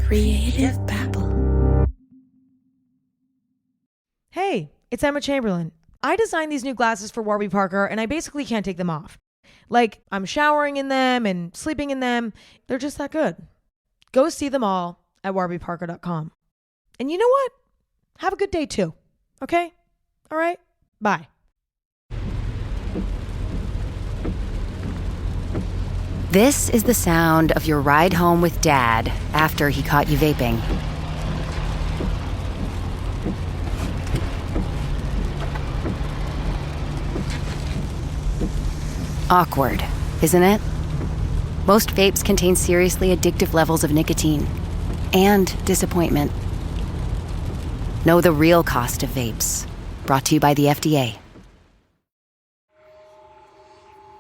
Creative Babble. Hey, it's Emma Chamberlain. I designed these new glasses for Warby Parker, and I basically can't take them off. Like, I'm showering in them and sleeping in them. They're just that good. Go see them all at warbyparker.com. And you know what? Have a good day too. Okay? All right? Bye. This is the sound of your ride home with Dad after he caught you vaping. Awkward, isn't it? Most vapes contain seriously addictive levels of nicotine and disappointment. Know the real cost of vapes. Brought to you by the FDA.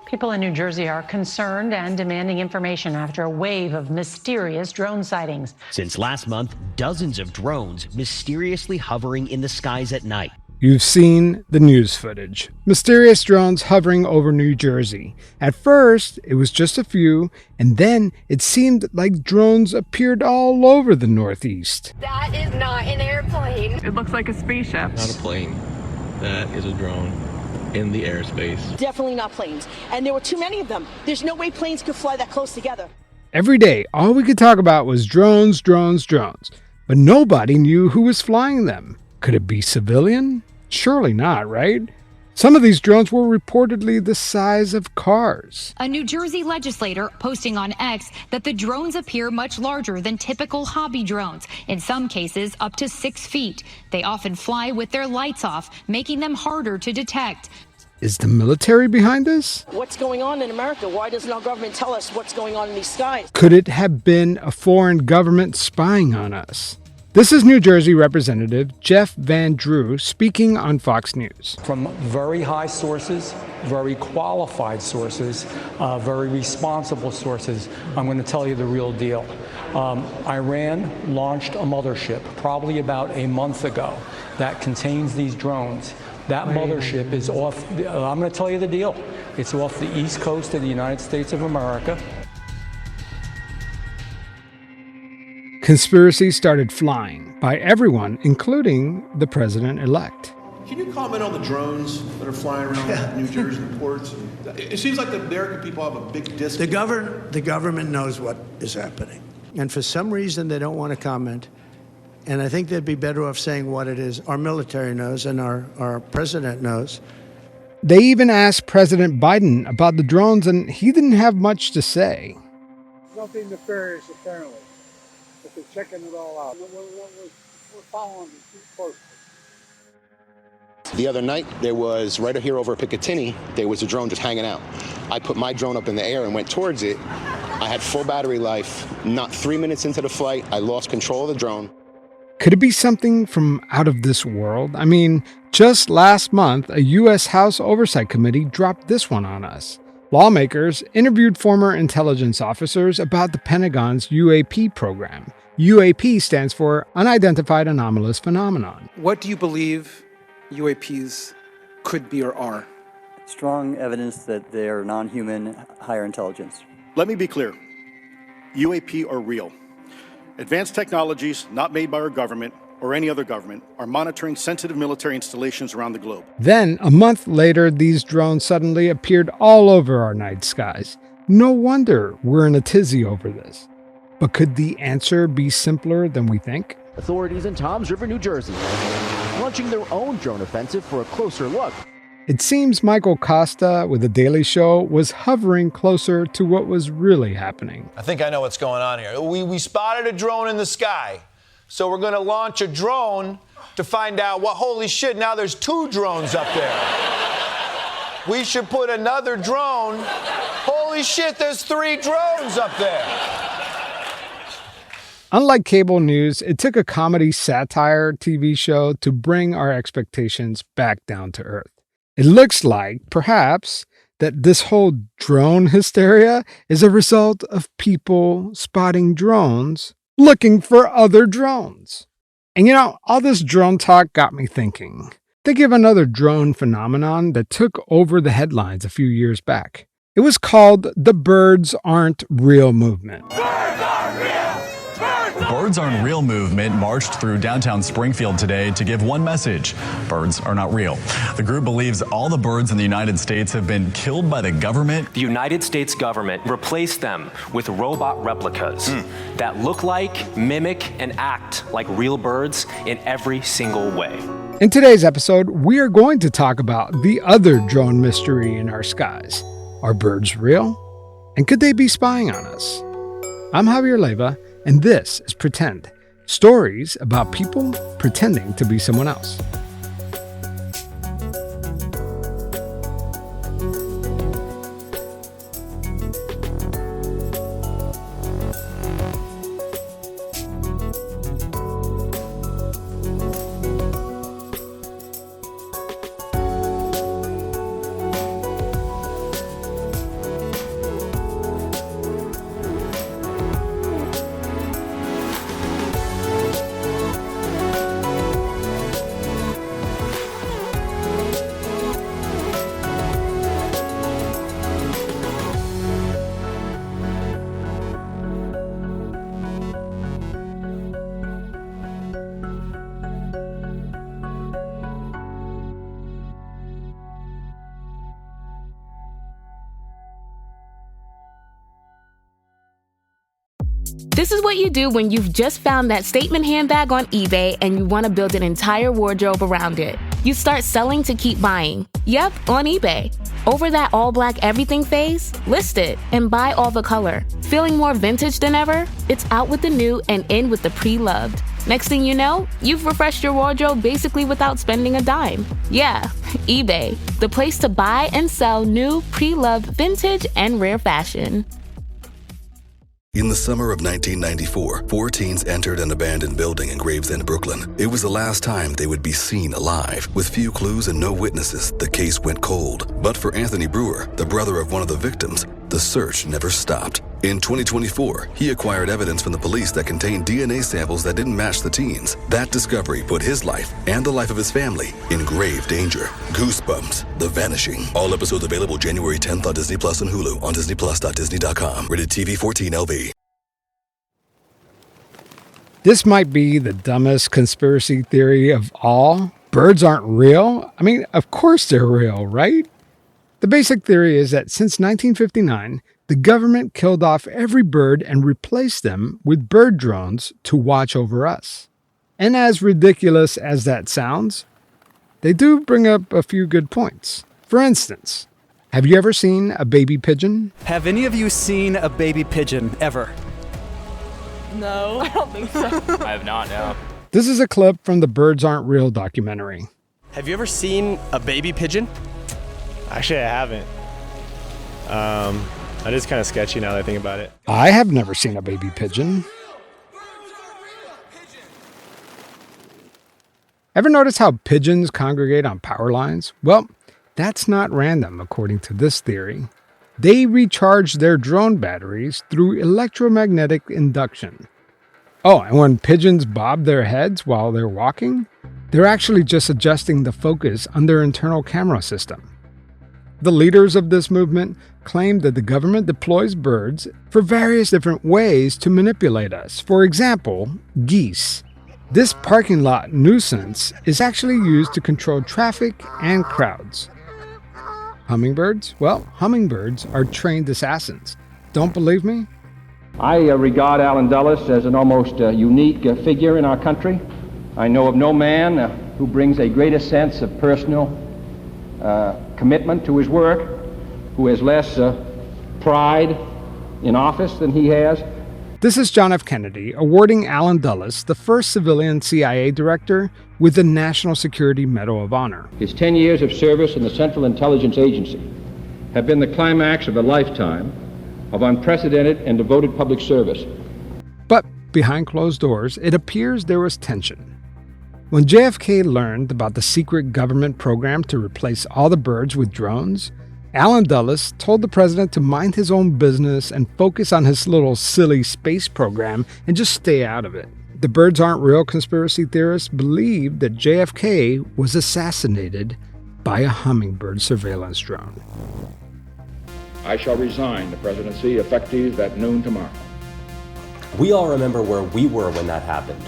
People in New Jersey are concerned and demanding information after a wave of mysterious drone sightings. Since last month, dozens of drones mysteriously hovering in the skies at night. You've seen the news footage. Mysterious drones hovering over New Jersey. At first, it was just a few, and then it seemed like drones appeared all over the Northeast. That is not an airplane. It looks like a spaceship. Not a plane. That is a drone in the airspace. Definitely not planes. And there were too many of them. There's no way planes could fly that close together. Every day, all we could talk about was drones, drones, drones. But nobody knew who was flying them. Could it be civilian? Surely not, right? Some of these drones were reportedly the size of cars. A New Jersey legislator posting on X that the drones appear much larger than typical hobby drones, in some cases up to 6 feet. They often fly with their lights off, making them harder to detect. Is the military behind this? What's going on in America? Why doesn't our government tell us what's going on in these skies? Could it have been a foreign government spying on us? This is New Jersey Representative Jeff Van Drew speaking on Fox News. From very high sources, very qualified sources, very responsible sources, I'm going to tell you the real deal. Iran launched a mothership probably about a month ago that contains these drones. That mothership is off, I'm going to tell you the deal. It's off the east coast of the United States of America. Conspiracies started flying by everyone, including the president-elect. Can you comment on the drones that are flying around New Jersey ports? It seems like the American people have a big disconnect. The government knows what is happening. And for some reason, they don't want to comment. And I think they'd be better off saying what it is. Our military knows and our president knows. They even asked President Biden about the drones, and he didn't have much to say. Nothing nefarious, apparently. But they're checking it all out. We're following it closely. The other night, there was, right here over Picatinny, there was a drone just hanging out. I put my drone up in the air and went towards it. I had full battery life. Not 3 minutes into the flight, I lost control of the drone. Could it be something from out of this world? I mean, just last month, a U.S. House Oversight Committee dropped this one on us. Lawmakers interviewed former intelligence officers about the Pentagon's UAP program. UAP stands for Unidentified Anomalous Phenomenon. What do you believe UAPs could be or are? Strong evidence that they are non-human, higher intelligence. Let me be clear. UAP are real. Advanced technologies not made by our government or any other government are monitoring sensitive military installations around the globe. Then, a month later, these drones suddenly appeared all over our night skies. No wonder we're in a tizzy over this. But could the answer be simpler than we think? Authorities in Toms River, New Jersey, launching their own drone offensive for a closer look. It seems Michael Costa with The Daily Show was hovering closer to what was really happening. I think I know what's going on here. We spotted a drone in the sky. So we're going to launch a drone to find out what, holy shit, now there's 2 drones up there. We should put another drone. Holy shit, there's 3 drones up there. Unlike cable news, it took a comedy satire TV show to bring our expectations back down to earth. It looks like, perhaps, that this whole drone hysteria is a result of people spotting drones looking for other drones. And you know, all this drone talk got me thinking. Think of another drone phenomenon that took over the headlines a few years back. It was called the Birds Aren't Real movement. Birds aren't real! Birds Birds Aren't Real movement marched through downtown Springfield today to give one message: birds are not real. The group believes all the birds in the United States have been killed by the government. The United States government replaced them with robot replicas that look like, mimic, and act like real birds in every single way. In today's episode, we are going to talk about the other drone mystery in our skies. Are birds real? And could they be spying on us? I'm Javier Leiva, and this is Pretend, stories about people pretending to be someone else. This is what you do when you've just found that statement handbag on eBay and you want to build an entire wardrobe around it. You start selling to keep buying. Yep, on eBay. Over that all-black everything phase, list it and buy all the color. Feeling more vintage than ever? It's out with the new and in with the pre-loved. Next thing you know, you've refreshed your wardrobe basically without spending a dime. Yeah, eBay, the place to buy and sell new, pre-loved, vintage, and rare fashion. In the summer of 1994, 4 teens entered an abandoned building in Gravesend, Brooklyn. It was the last time they would be seen alive. With few clues and no witnesses, the case went cold. But for Anthony Brewer, the brother of one of the victims, the search never stopped. In 2024, he acquired evidence from the police that contained DNA samples that didn't match the teens. That discovery put his life and the life of his family in grave danger. Goosebumps, The Vanishing. All episodes available January 10th on Disney Plus and Hulu on disneyplus.disney.com. Rated TV 14 LV. This might be the dumbest conspiracy theory of all. Birds aren't real? I mean, of course they're real, right? The basic theory is that since 1959, the government killed off every bird and replaced them with bird drones to watch over us. And as ridiculous as that sounds, they do bring up a few good points. For instance, have you ever seen a baby pigeon? Have any of you seen a baby pigeon ever? No, I don't think so. I have not, no. This is a clip from the Birds Aren't Real documentary. Have you ever seen a baby pigeon? Actually, I haven't. It is kind of sketchy now that I think about it. I have never seen a baby pigeon. Ever notice how pigeons congregate on power lines? Well, that's not random, according to this theory. They recharge their drone batteries through electromagnetic induction. Oh, and when pigeons bob their heads while they're walking, they're actually just adjusting the focus on their internal camera system. The leaders of this movement claim that the government deploys birds for various different ways to manipulate us. For example, geese. This parking lot nuisance is actually used to control traffic and crowds. Hummingbirds? Well, hummingbirds are trained assassins. Don't believe me? I regard Alan Dulles as an almost unique figure in our country. I know of no man who brings a greater sense of personal commitment to his work, who has less pride in office than he has. This is John F. Kennedy awarding Alan Dulles, the first civilian CIA director, with the National Security Medal of Honor. His 10 years of service in the Central Intelligence Agency have been the climax of a lifetime of unprecedented and devoted public service. But behind closed doors, it appears there was tension. When JFK learned about the secret government program to replace all the birds with drones, Alan Dulles told the president to mind his own business and focus on his little silly space program and just stay out of it. The Birds Aren't Real conspiracy theorists believe that JFK was assassinated by a hummingbird surveillance drone. I shall resign the presidency effective at noon tomorrow. We all remember where we were when that happened.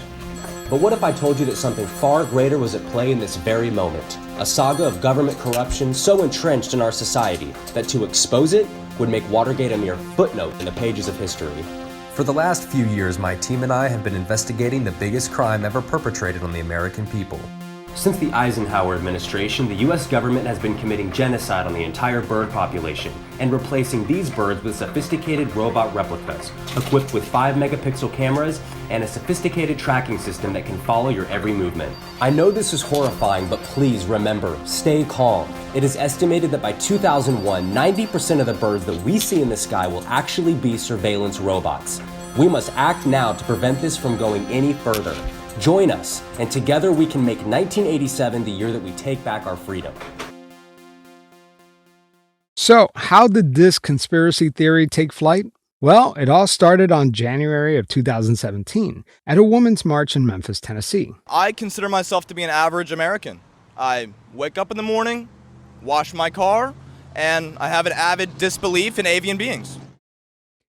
But what if I told you that something far greater was at play in this very moment? A saga of government corruption so entrenched in our society that to expose it would make Watergate a mere footnote in the pages of history. For the last few years, my team and I have been investigating the biggest crime ever perpetrated on the American people. Since the Eisenhower administration, the US government has been committing genocide on the entire bird population and replacing these birds with sophisticated robot replicas, equipped with 5-megapixel cameras and a sophisticated tracking system that can follow your every movement. I know this is horrifying, but please remember, stay calm. It is estimated that by 2001, 90% of the birds that we see in the sky will actually be surveillance robots. We must act now to prevent this from going any further. Join us, and together we can make 1987 the year that we take back our freedom. So, how did this conspiracy theory take flight? Well, it all started on January of 2017 at a women's march in Memphis, Tennessee. I consider myself to be an average American. I wake up in the morning, wash my car, and I have an avid disbelief in avian beings.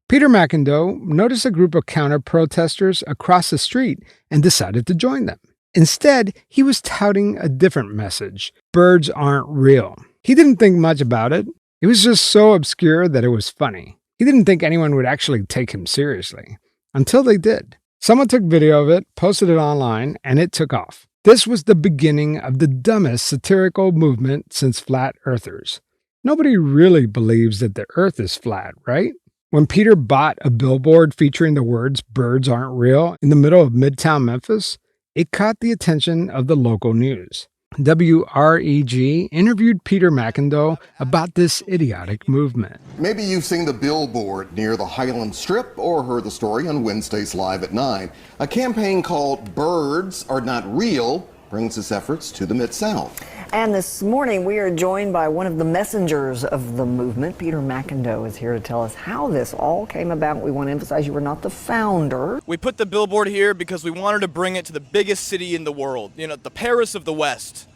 Peter McIndoe noticed a group of counter-protesters across the street and decided to join them. Instead, he was touting a different message. Birds aren't real. He didn't think much about it. It was just so obscure that it was funny. He didn't think anyone would actually take him seriously. Until they did. Someone took video of it, posted it online, and it took off. This was the beginning of the dumbest satirical movement since flat earthers. Nobody really believes that the earth is flat, right? When Peter bought a billboard featuring the words "birds aren't real" in the middle of Midtown Memphis, it caught the attention of the local news. WREG interviewed Peter McIndoe about this idiotic movement. Maybe you've seen the billboard near the Highland Strip or heard the story on Wednesdays Live at 9. A campaign called Birds Are Not Real brings its efforts to the Mid-South. And this morning, we are joined by one of the messengers of the movement. Peter McIndoe is here to tell us how this all came about. We want to emphasize you were not the founder. We put the billboard here because we wanted to bring it to the biggest city in the world, the Paris of the West.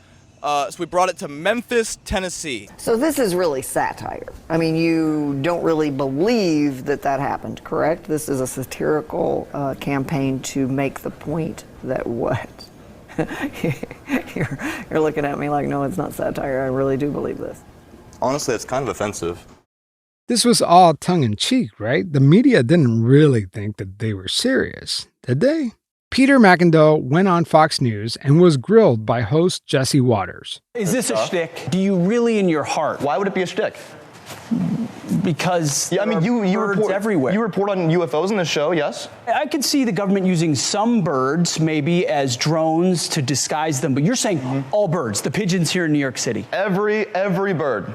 So we brought it to Memphis, Tennessee. So this is really satire. I mean, you don't really believe that happened, correct? This is a satirical campaign to make the point that what? You're looking at me like, no, it's not satire. I really do believe this. Honestly, it's kind of offensive. This was all tongue-in-cheek, right? The media didn't really think that they were serious, did they? Peter McIndoe went on Fox News and was grilled by host Jesse Waters. Is this a shtick? Do you really in your heart? Why would it be a shtick? Because you report everywhere. You report on UFOs in the show, yes? I could see the government using some birds maybe as drones to disguise them, but you're saying all birds, the pigeons here in New York City. Every bird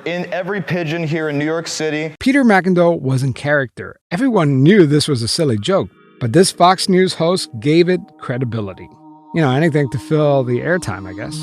in every pigeon here in New York City. Peter McIndoe was in character. Everyone knew this was a silly joke, but this Fox News host gave it credibility. Anything to fill the airtime, I guess.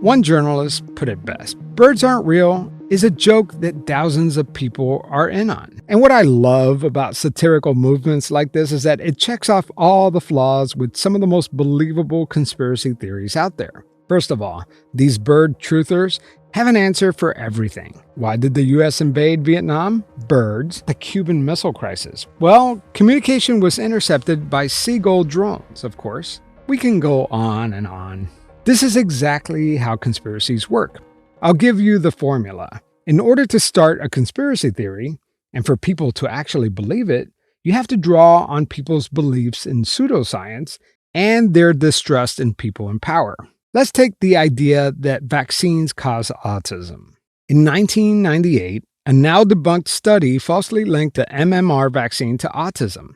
One journalist put it best. Birds aren't real is a joke that thousands of people are in on. And what I love about satirical movements like this is that it checks off all the flaws with some of the most believable conspiracy theories out there. First of all, these bird truthers have an answer for everything. Why did the US invade Vietnam? Birds. The Cuban Missile Crisis. Well, communication was intercepted by seagull drones, of course. We can go on and on. This is exactly how conspiracies work. I'll give you the formula. In order to start a conspiracy theory, and for people to actually believe it, you have to draw on people's beliefs in pseudoscience and their distrust in people in power. Let's take the idea that vaccines cause autism. In 1998, a now debunked study falsely linked the MMR vaccine to autism.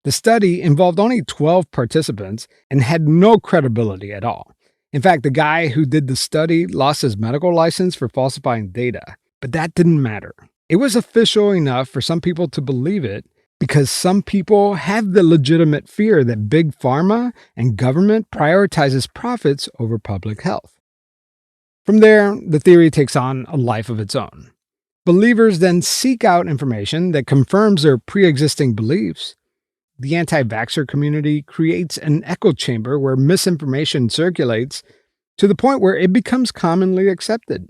The study involved only 12 participants and had no credibility at all. In fact, the guy who did the study lost his medical license for falsifying data. But that didn't matter. It was official enough for some people to believe it because some people have the legitimate fear that big pharma and government prioritizes profits over public health. From there, the theory takes on a life of its own. Believers then seek out information that confirms their pre-existing beliefs. The anti-vaxxer community creates an echo chamber where misinformation circulates to the point where it becomes commonly accepted.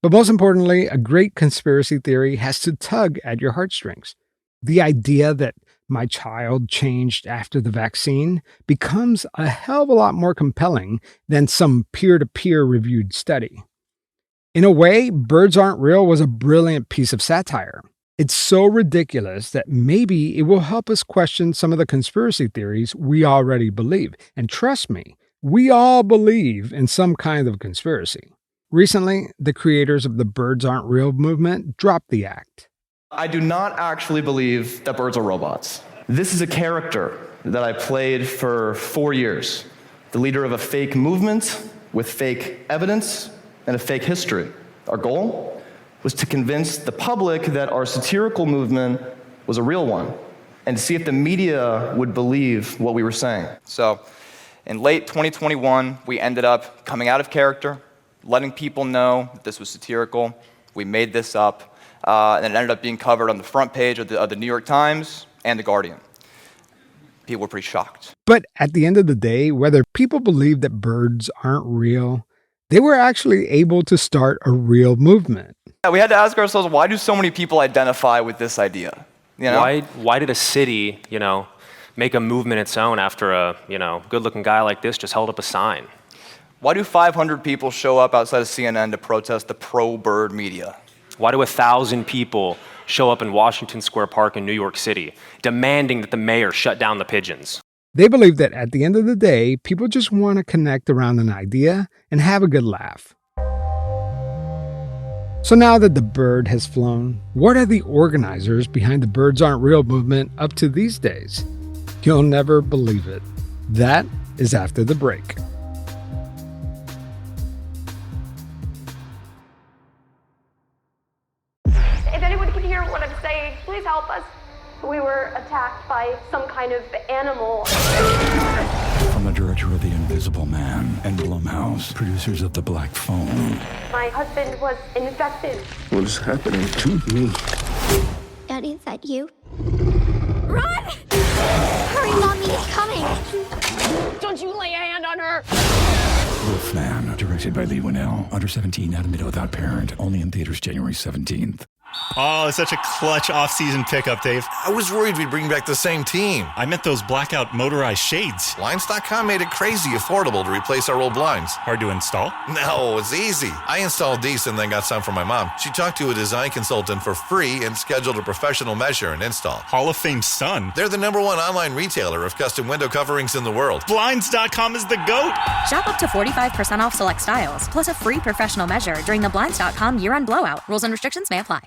But most importantly, a great conspiracy theory has to tug at your heartstrings. The idea that my child changed after the vaccine becomes a hell of a lot more compelling than some peer-to-peer reviewed study. In a way, Birds Aren't Real was a brilliant piece of satire. It's so ridiculous that maybe it will help us question some of the conspiracy theories we already believe. And trust me, we all believe in some kind of conspiracy. Recently, the creators of the Birds Aren't Real movement dropped the act. I do not actually believe that birds are robots. This is a character that I played for 4 years, the leader of a fake movement with fake evidence and a fake history. Our goal was to convince the public that our satirical movement was a real one and to see if the media would believe what we were saying. So in late 2021, we ended up coming out of character, letting people know that this was satirical. We made this up, and it ended up being covered on the front page of the New York Times and The Guardian. People were pretty shocked. But at the end of the day, whether people believe that birds aren't real, they were actually able to start a real movement. Yeah, we had to ask ourselves, why do so many people identify with this idea? You know? Why did a city, make a movement its own after a, good-looking guy like this just held up a sign? Why do 500 people show up outside of CNN to protest the pro-bird media? Why do 1,000 people show up in Washington Square Park in New York City, demanding that the mayor shut down the pigeons? They believe that at the end of the day, people just want to connect around an idea and have a good laugh. So now that the bird has flown, what are the organizers behind the Birds Aren't Real movement up to these days? You'll never believe it. That is after the break. If anyone can hear what I'm saying, please help us. We were attacked by some kind of animal. From the director of The Invisible Man and Blumhouse, producers of The Black Phone. My husband was infected. What is happening to me? Daddy, is that you? Run! Hurry, Mommy, it's coming! Don't you lay a hand on her! Wolfman, directed by Lee Winnell. Under 17, admitted without parent. Only in theaters January 17th. Oh, it's such a clutch off-season pickup, Dave. I was worried we'd bring back the same team. I meant those blackout motorized shades. Blinds.com made it crazy affordable to replace our old blinds. Hard to install? No, it's easy. I installed these and then got some for my mom. She talked to a design consultant for free and scheduled a professional measure and install. Hall of Fame son. They're the #1 online retailer of custom window coverings in the world. Blinds.com is the GOAT. Shop up to 45% off select styles, plus a free professional measure during the Blinds.com year-end blowout. Rules and restrictions may apply.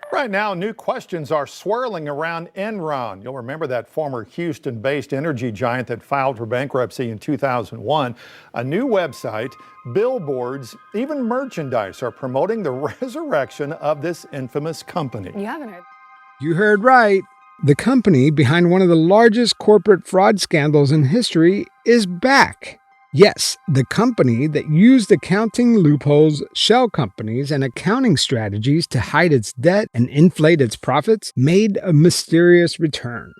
Right now, new questions are swirling around Enron. You'll remember that former Houston-based energy giant that filed for bankruptcy in 2001. A new website, billboards, even merchandise are promoting the resurrection of this infamous company. You haven't heard. You heard right. The company behind one of the largest corporate fraud scandals in history is back. Yes, the company that used accounting loopholes, shell companies, and accounting strategies to hide its debt and inflate its profits made a mysterious return.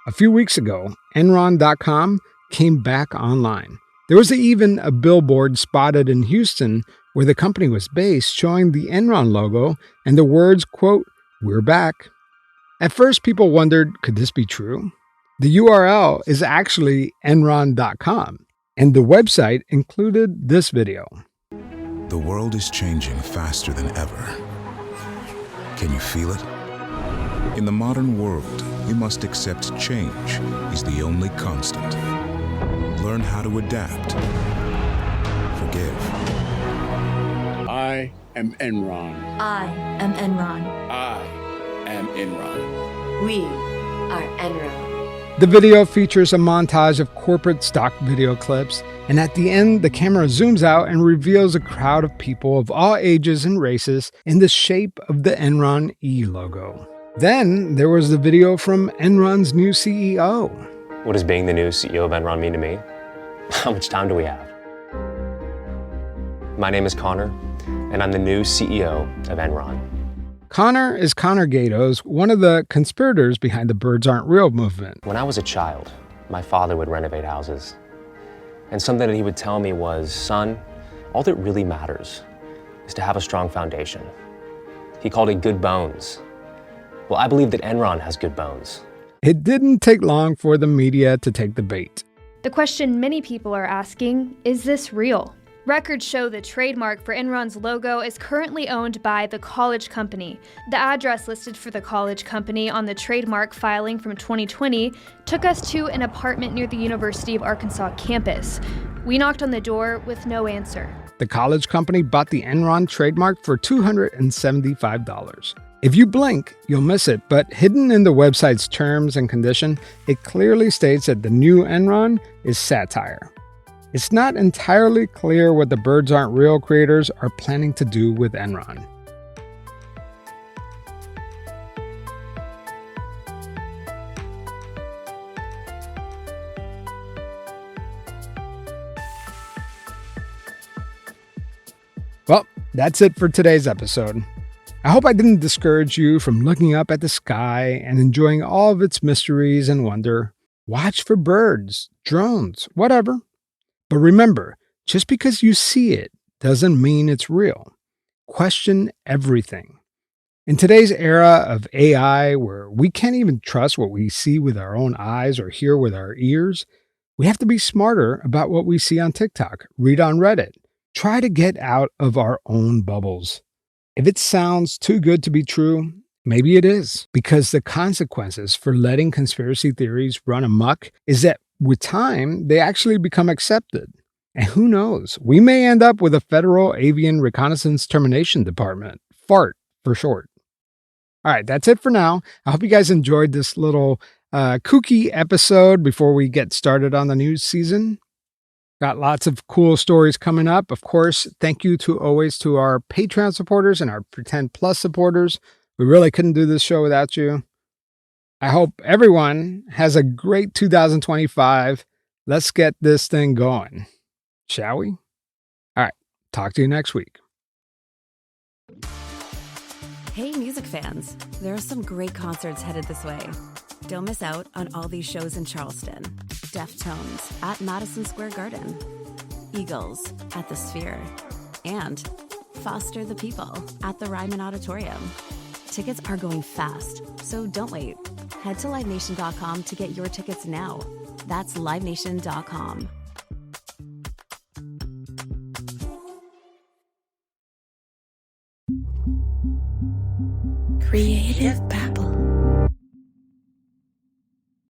A few weeks ago, Enron.com came back online. There was even a billboard spotted in Houston where the company was based showing the Enron logo and the words, quote, "We're back." At first, people wondered, could this be true? The URL is actually Enron.com, and the website included this video. The world is changing faster than ever. Can you feel it? In the modern world, you must accept change is the only constant. Learn how to adapt. Forgive. I am Enron. I am Enron. I am Enron. We are Enron. The video features a montage of corporate stock video clips, and at the end, the camera zooms out and reveals a crowd of people of all ages and races in the shape of the Enron E logo. Then there was the video from Enron's new CEO. What does being the new CEO of Enron mean to me? How much time do we have? My name is Connor, and I'm the new CEO of Enron. Connor is Connor Gatos, one of the conspirators behind the Birds Aren't Real movement. When I was a child, my father would renovate houses. And something that he would tell me was, son, all that really matters is to have a strong foundation. He called it good bones. Well, I believe that Enron has good bones. It didn't take long for the media to take the bait. The question many people are asking, is this real? Records show the trademark for Enron's logo is currently owned by the College Company. The address listed for the College Company on the trademark filing from 2020 took us to an apartment near the University of Arkansas campus. We knocked on the door with no answer. The College Company bought the Enron trademark for $275. If you blink, you'll miss it, but hidden in the website's terms and condition, it clearly states that the new Enron is satire. It's not entirely clear what the Birds Aren't Real creators are planning to do with Enron. Well, that's it for today's episode. I hope I didn't discourage you from looking up at the sky and enjoying all of its mysteries and wonder. Watch for birds, drones, whatever. But remember, just because you see it doesn't mean it's real. Question everything. In today's era of AI, where we can't even trust what we see with our own eyes or hear with our ears, we have to be smarter about what we see on TikTok, read on Reddit. Try to get out of our own bubbles. If it sounds too good to be true, maybe it is, because the consequences for letting conspiracy theories run amok is that with time, they actually become accepted. And who knows, we may end up with a Federal Avian Reconnaissance Termination Department, FART for short. All right, that's it for now. I hope you guys enjoyed this little kooky episode before we get started on the news season. Got lots of cool stories coming up. Of course, thank you to our Patreon supporters and our Pretend Plus supporters. We really couldn't do this show without you. I hope everyone has a great 2025. Let's get this thing going, shall we? All right, talk to you next week. Hey, music fans. There are some great concerts headed this way. Don't miss out on all these shows in Charleston. Deftones at Madison Square Garden. Eagles at the Sphere. And Foster the People at the Ryman Auditorium. Tickets are going fast, so don't wait. Head to LiveNation.com to get your tickets now. That's LiveNation.com. Creative